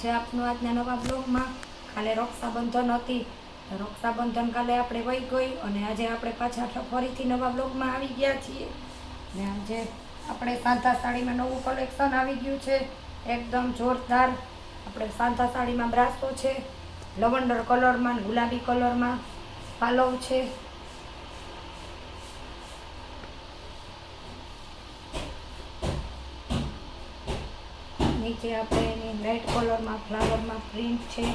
છે આપનું આજના નવા બ્લોગમાં. કાલે રક્ષાબંધન હતી, રક્ષાબંધન કાલે આપણે વહી ગઈ અને આજે આપણે પાછા ફરીથી નવા બ્લોગમાં આવી ગયા છીએ. ને આજે આપણે સાંધા સાડીમાં નવું કલેક્શન આવી ગયું છે, એકદમ જોરદાર. આપણે સાંધા સાડીમાં બ્રાસો છે, લવંડર કલરમાં, ગુલાબી કલરમાં પાલવ છે. નીચે આપણે એની લાઇટ કલરમાં ફ્લાવરમાં પ્રિન્ટ છે,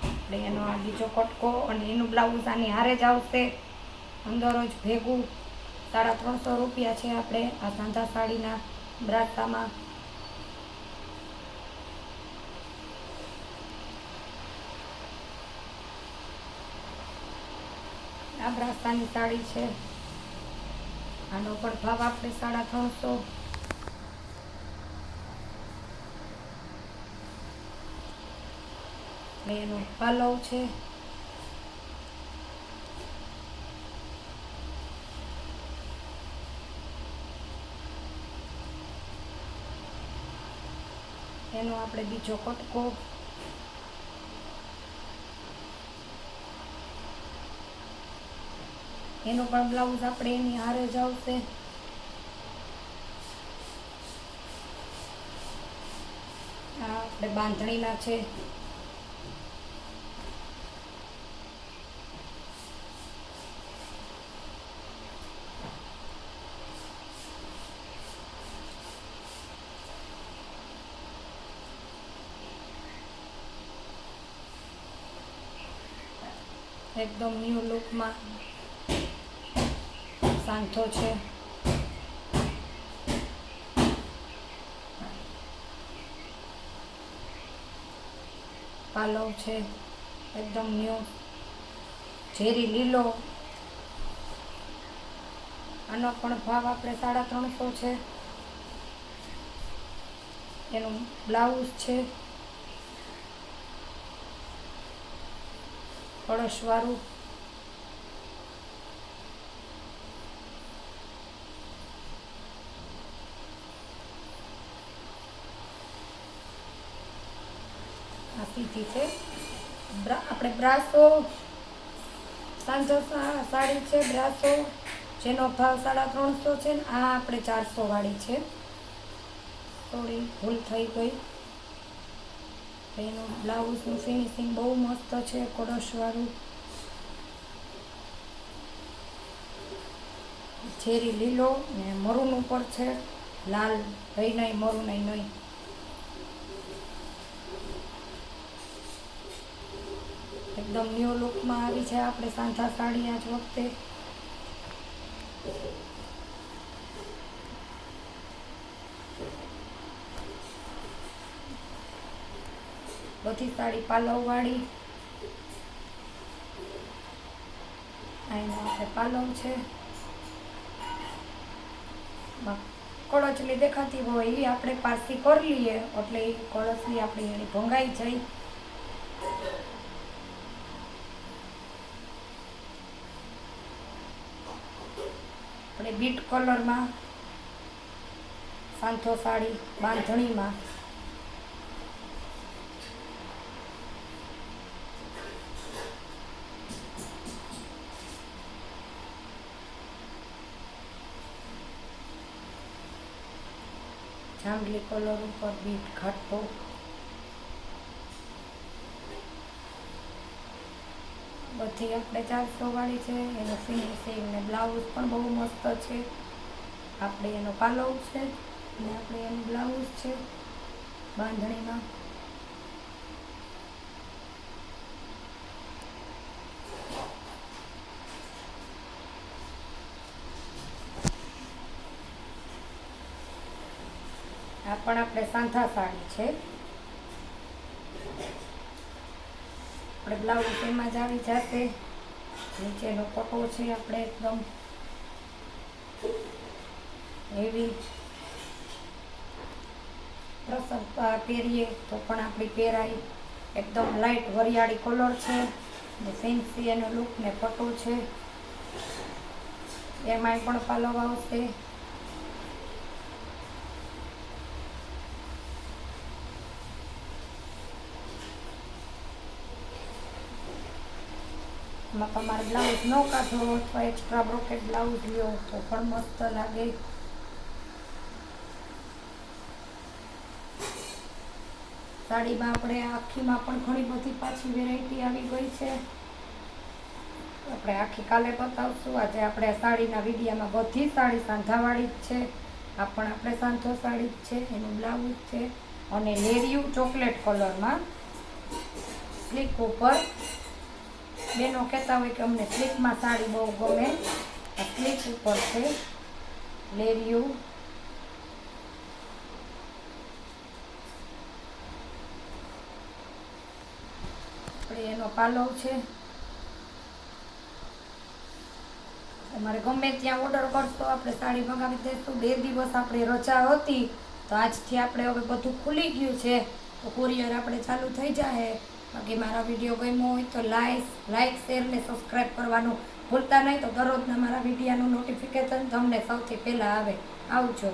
એટલે એનો આ બીજો કટકો અને એનું બ્લાઉઝ આની હારે જ આવશે, અંદર જ ભેગું. 350 રૂપિયા છે આપણે આ સાંધા સાડીના બ્રાસામાં. આ બ્રાસાની સાડી છે, આનો પણ ભાવ આપણે 350. એનો પાલવ છે, એનો આપણે બીજો કટકો, એનો પણ બ્લાઉઝ આપણે એની હારે જ આવશે. આ આપણે બાંધણીના છે, એકદમ ન્યૂ લુકમાં સાંધો છે. પાલવ છે એકદમ ન્યૂ ઝેરી લીલો. આનો પણ ભાવ આપણે 350 છે. એનું બ્લાઉઝ છે કળશવાળું. આ સીધી છે આપણે બ્રાસો સાંધો સાડી છે, બ્રાસો જેનો ભાવ 350 છે ને આ આપણે 400 વાળી છે. થોડી ભૂલ થઈ ગઈ. એનું બ્લાઉઝનું ફિનિશિંગ બહુ મસ્ત છે, કળશવાળું ઝેરી લીલો ને મરૂન ઉપર છે, લાલ રહી નહીં, મરૂન નહીં. એકદમ ન્યૂ લુકમાં આવી છે આપણે સાંધા સાડી આજ વખતે. બધી સાડી પાલવવાળી. એનો આપણે પાલવ છે, કળચલી દેખાતી હોય એ આપણે પારસી કરી લઈએ એટલે એ કળચલી આપણી એની ભંગાઈ જાય. આપણે બીટ કલરમાં સાંધો સાડી બાંધણીમાં. જાંબલી કલર ઉપર બીટ ઘાટો. બધી આપણે 400 વાળી છે. એનો ફિનિશિંગ ને બ્લાઉઝ પણ બહુ મસ્ત છે. આપણે એનો પાલવ છે અને આપણે એનું બ્લાઉઝ છે બાંધણીમાં. આ પણ આપણે સાંધા સાડી છે. આપણે બ્લાઉઝ એમાં જ આવી જશે. નીચેનો પટ્ટો છે આપણે એકદમ એવી પ્રસંગ પહેરીએ તો પણ આપણી પહેરાય. એકદમ લાઇટ વરિયાળી કલર છે ને ફેન્સી એનો લુક ને પટ્ટો છે. એમાંય પણ પાલવ આવશે. એમાં તમારે બ્લાઉઝ ન કાઢો અથવા એક્સ્ટ્રા બ્રોકેટ બ્લાઉઝ લ્યો તો પણ મસ્ત લાગે. સાડીમાં આપણે આખીમાં પણ ઘણી બધી પાછી વેરાયટી આવી ગઈ છે. આપણે આખી કાલે બતાવશું. આજે આપણે સાડીના વિડીયામાં બધી સાડી સાંધાવાળી જ છે. આ પણ આપણે સાંધો સાડી જ છે, એનું બ્લાઉઝ છે અને લેરિયું ચોકલેટ કલરમાં સ્લીક ઉપર. બેનો કહેતા હોય કે અમને સ્લીકમાં સાડી બહુ ગમે. આ સ્લીક ઉપર છે લેરિયું. આપણે એનો પાલવ છે. તમારે ગમે ત્યાં ઓર્ડર કરશો આપણે સાડી મંગાવી દઈશું. 2 દિવસ આપણે રજા હતી તો આજથી આપણે હવે બધું ખુલી ગયું છે તો કુરિયર આપણે ચાલુ થઈ જાય. બાકી મારા વિડીયો ગમ્યો હોય તો લાઈક શેર ને સબસ્ક્રાઈબ કરવાનું ભૂલતા નહીં. તો દરરોજના મારા વિડીયોનું નોટિફિકેશન તમને સૌથી પહેલાં આવે. આવજો.